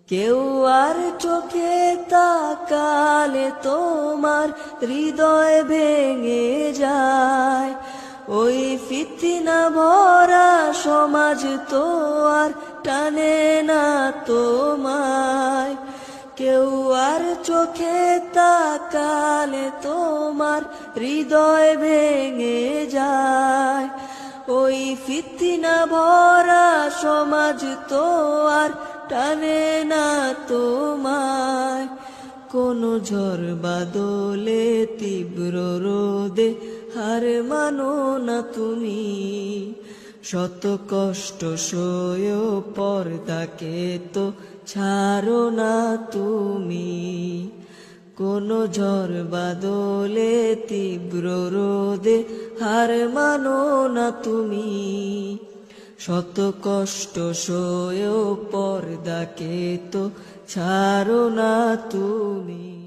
কেউ আর চোখে তাকালে তোমার হৃদয় ভেঙে যায়। ওই ফিতনা ভরা সমাজ তো আর টানে না তোমায়। কেউ আর চোখে তাকালে তোমার হৃদয় ভেঙে যায়। ওই ফিতনা ভরা সমাজ তো আর টানে না তোমায়। কোন ঝড় বাদলে তীব্র রোদে হার মানো না তুমি। শত কষ্ট সয়েও পর্দাকে তো ছাড়ো না তুমি। কোন ঝড় বাদলে তীব্র রোদে হার মানো না তুমি। শত কষ্ট সয়েও পর্দাকে তো ছাড়ো না তুমি।